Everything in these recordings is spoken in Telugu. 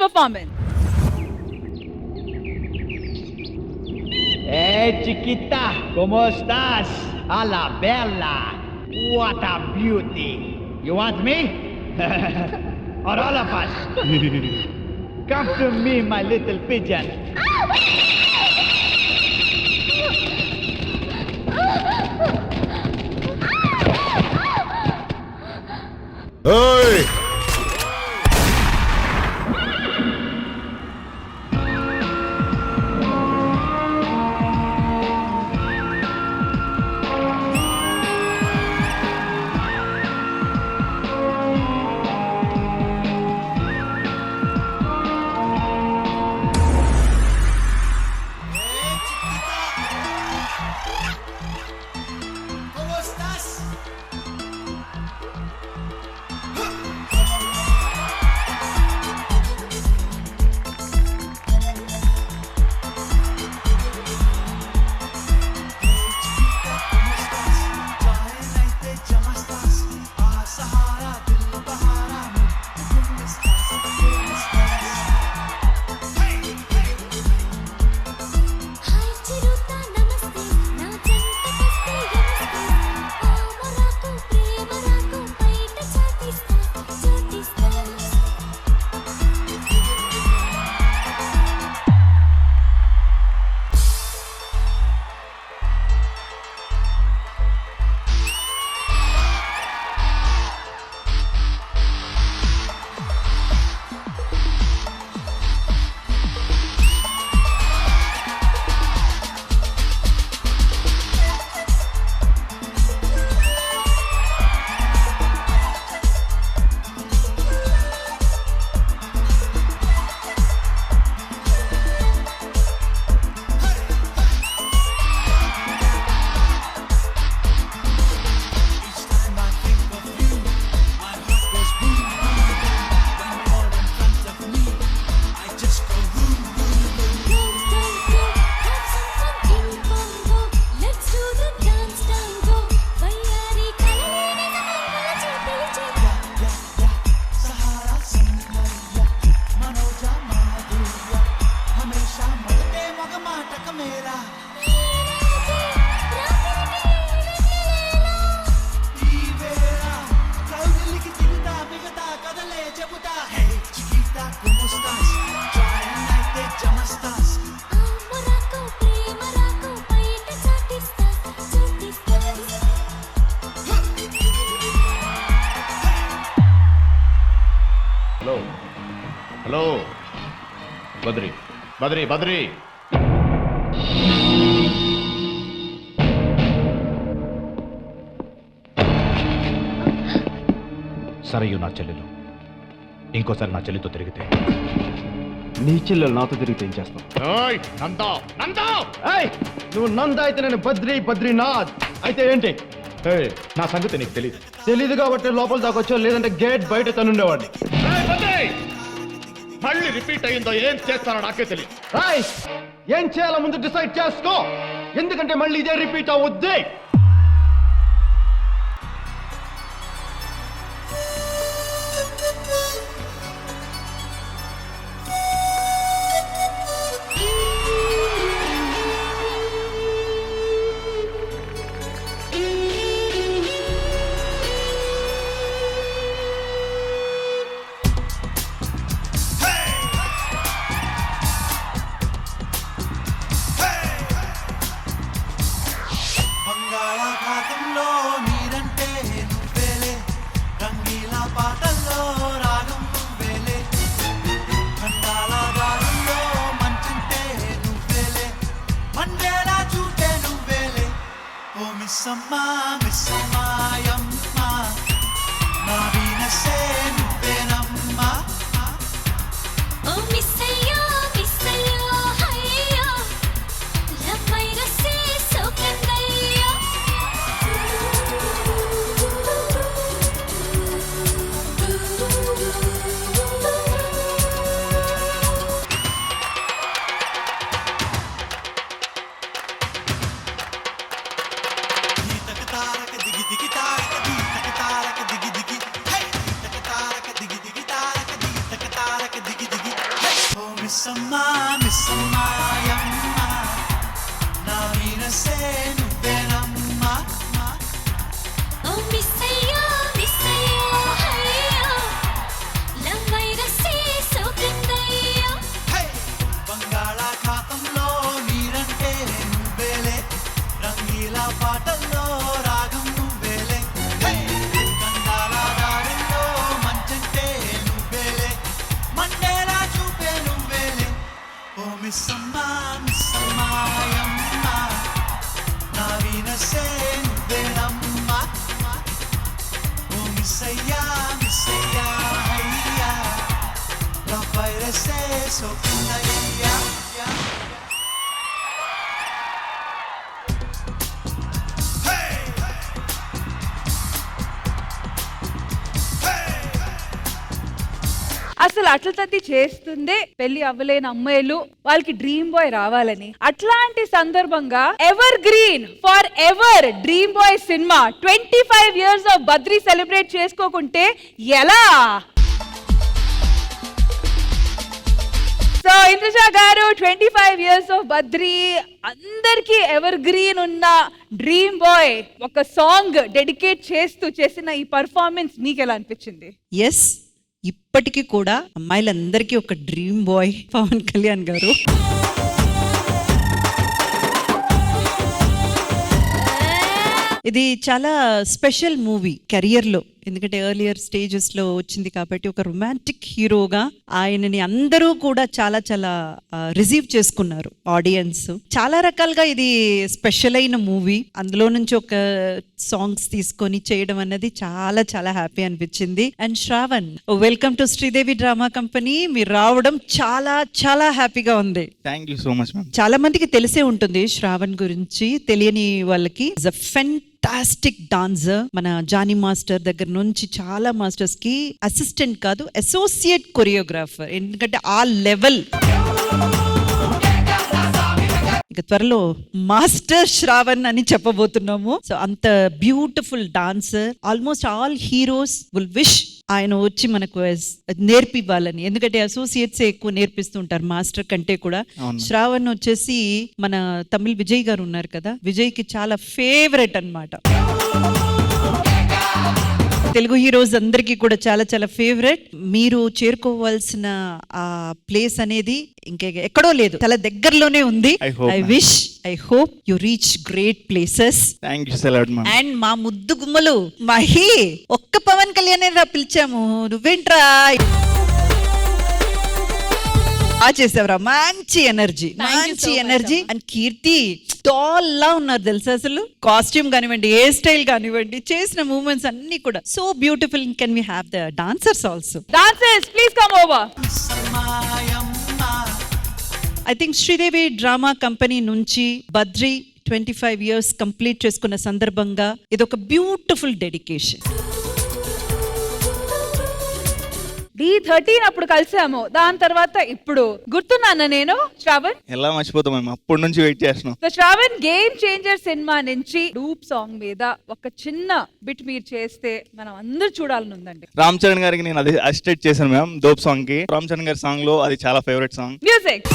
performance. Hey chiquita, ¿cómo estás? A la bella. What a beauty. You want me? Or all of us? Come to me, my little pigeon. Hey! ¿Cómo estás? Hello Badri Sarayu నా చెల్లెలు ఇంకోసారి నా చెల్లితో తిరిగితే నీ చెల్లెలు నాతో తిరిగితే ఏం చేస్తావు? ఏయ్ నందా ఏయ్, నువ్వు నంద అయితే నేను బద్రీనాథ్ అయితే ఏంటి? ఏయ్, నా సంగతి నీకు తెలియదు. తెలీదు కాబట్టి లోపల దాకొచ్చో, లేదంటే గేట్ బయట తనుండేవాడిని. మళ్ళీ రిపీట్ అయ్యిందో ఏం చేస్తానో నాకే తెలియదు. రాయ్, ఏం చేయాలో ముందు డిసైడ్ చేసుకో, ఎందుకంటే మళ్ళీ ఇదే రిపీట్ అవుద్ది. బంగాళాఖాతంలో నీరంటే నువ్వేలే, రంగీలా పాటల్లో రాగం నువ్వేలే, ఖండాల దారుల్లో మంచుంటే నువ్వేలే, మండేలా చూటే నువ్వేలే. ఓ మిస్సమ్మా మిస్సమ్మాయమ్మ, నా వీనసే నువ్వేనమ్మా. ఓ మిస్సయ్యో మిస్సయ్యో హయ్యో, లవ్వైరసే సోకందయ్యో. నీ తగ తారక దిగి మిస్సమ్మా మిస్సమ్మాయమ్మ నా వీరసే నువ్వేనమ్మా ఓ మిస్సయ్యో మిస్సయ్యో హయ్యో లవ్ వైరసే సోకిందయ్యో హే బంగాళాఖాతంలో నీరంటే నువ్వేలే రంగీలా పాటల్లో రాగం నువ్వేలే హే గండాల దారిలో మంచంటే నువ్వేలే మండేలా చూపే నువ్వేలే ఓ మిస్సమ్మా మిస్సమ్మాయమ్మ నా వీరసే నువ్వేనమ్మా ఓ మిస్సయ్యా మిస్సయ్యా హయ్యా లవ్ వైరసే సోకిందయ్యా అసలు అట్ల తద్ది చేస్తుందే పెళ్లి అవ్వలేని అమ్మాయిలు వాళ్ళకి డ్రీమ్ బాయ్ రావాలని. అట్లాంటి సందర్భంగా evergreen forever dream boy cinema 25 years of Badri celebrate చేసుకోకుంటే ఎలా? So Indraja garu 25 years of Badri అందరికీ ఎవర్ గ్రీన్ ఉన్న డ్రీమ్ బాయ్ ఒక సాంగ్ డెడికేట్ చేస్తూ చేసిన ఈ పర్ఫార్మెన్స్ మీకు ఎలా అనిపించింది? ఎస్, ఇప్పటికీ కూడా అమ్మాయిలందరికీ ఒక డ్రీమ్ బాయ్ పవన్ కళ్యాణ్ గారు. ఇది చాలా స్పెషల్ మూవీ కెరియర్ లో, ఎందుకంటే ఎర్లియర్ స్టేజెస్ లో వచ్చింది కాబట్టి ఒక రొమాంటిక్ హీరోగా ఆయనని అందరూ కూడా చాలా చాలా రిసీవ్ చేసుకున్నారు ఆడియన్స్. చాలా రకాలుగా ఇది స్పెషల్ అయిన మూవీ. అందులో నుంచి ఒక సాంగ్స్ తీసుకొని చేయడం అన్నది చాలా చాలా హ్యాపీ అనిపించింది. And Shravan, welcome to Sridevi drama company. మీరు రావడం చాలా చాలా హ్యాపీగా ఉంది. Thank you so much ma'am. చాలా మందికి తెలిసే ఉంటుంది శ్రావణ్ గురించి, తెలియని వాళ్ళకి ఫెంటాస్టిక్ డాన్సర్. మన జానీ మాస్టర్ దగ్గర నుంచి చాలా మాస్టర్స్ కి అసిస్టెంట్ కాదు, అసోసియేట్ కొరియోగ్రాఫర్. ఎందుకంటే ఆ లెవెల్ ఇక త్వరలో మాస్టర్ శ్రావణ్ అని చెప్పబోతున్నాము. సో అంత beautiful dancer. Almost all heroes will wish ఆయన వచ్చి మనకు నేర్పివ్వాలని, ఎందుకంటే అసోసియేట్స్ ఎక్కువ నేర్పిస్తుంటారు మాస్టర్ కంటే కూడా. శ్రావణ్ వచ్చేసి మన తమిళ్ విజయ్ గారు ఉన్నారు కదా, విజయ్ కి చాలా ఫేవరెట్ అన్నమాట. తెలుగు హీరోస్ అందరికీ కూడా చాలా చాలా ఫేవరెట్. మీరు చేరుకోవాల్సిన ఆ ప్లేస్ అనేది ఇంకా ఎక్కడో లేదు, చాలా దగ్గరలోనే ఉంది. I hope you reach great places. Thank you so much ma'am. And మా ముద్దు గుమ్మలు మహి, ఒక్క పవన్ కళ్యాణ్ రా పిలిచాము, నువ్వేంట్రా చేసావురా. మంచి ఎనర్జీ, మంచి ఎనర్జీ. అండ్ కీర్తి డాల్ లా ఉన్నారు తెలుసా, అసలు కాస్ట్యూమ్ కానివ్వండి, హెయిర్ స్టైల్ కానివ్వండి, చేసిన మూవ్మెంట్స్ అన్ని కూడా so beautiful. Can we have the dancers also? Dancers please come over. I think Sridevi drama company నుంచి బద్రీ 25 years కంప్లీట్ చేసుకున్న సందర్భంగా ఇది ఒక బ్యూటిఫుల్ డెడికేషన్. D13 అప్పుడు కలిసాము, దాని తర్వాత ఇప్పుడు గుర్తున్నాను నేను శ్రావణ్. ఎలా మర్చిపోతాం మేము, అప్పటి నుంచి వెయిట్ చేస్తున్నాం. So Shravan, game changer cinema నుంచి డూప్ సాంగ్ మీద ఒక చిన్న బిట్ మీరు చేస్తే మనం అందరూ చూడాలని ఉందండి. రామ్ చరణ్ గారికి నేను అది అసిస్టెంట్ చేశాను మ్యామ్ దోప్ సాంగ్ కి. రామ్ చరణ్ గారి సాంగ్ లో అది చాలా ఫేవరెట్ సాంగ్. మ్యూజిక్.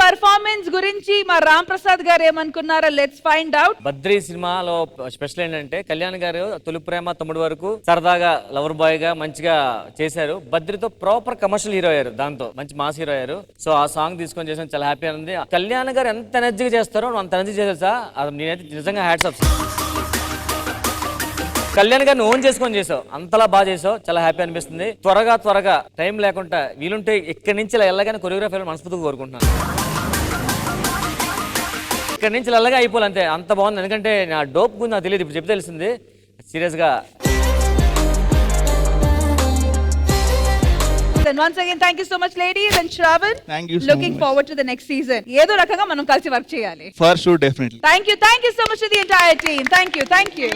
పర్ఫార్మెన్స్ గురించి మా రామ్ ప్రసాద్ గారు ఏమనుకున్నారో లెట్స్ ఫైండ్ అవుట్. బద్రీ సినిమాలో స్పెషల్ ఏంటంటే కళ్యాణ్ గారు తొలి ప్రేమ తమ్ముడు వరకు సరదాగా లవర్ బాయ్ గా మంచిగా చేశారు. బద్రితో ప్రాపర్ కమర్షియల్ హీరో అయ్యారు, దాంతో మంచి మాస్ హీరో అయ్యారు. సో ఆ సాంగ్ తీసుకొని చేసాను, చాలా హ్యాపీ ఉంది. కళ్యాణ్ గారు ఎంత ఎనర్జీగా చేస్తారో అంత ఎనర్జీ చేశారు సార్. అది నేనైతే నిజంగా హ్యాట్స్ ఆఫ్. కళ్యాణ్ గారిని ఓన్ చేసుకొని చేసావు, అంతలా బాగా చేసావు, చాలా హ్యాపీ అనిపిస్తుంది. త్వరగా టైం లేకుండా వీలుంటే ఇక్కడి నుంచి ఇలా వెళ్ళగానే కొరియోగ్రాఫర్ మనస్ఫూర్తిగా కోరుకుంటున్నాను. ఇక్కడి నుంచి వెళ్ళగా అయిపోవాలి అంతే, అంత బాగుంది. ఎందుకంటే నా డోప్ గురించి నాకు తెలియదు, ఇప్పుడు చెప్తే తెలిసింది. సీరియస్గా And once again, thank you so much, ladies, and Shravan. Thank you so Looking much. forward to the next season. ఏదో రకంగా మనం కలిసి వర్క్ చేయాలి. For sure definitely. Thank you so much to the entire team. Thank you.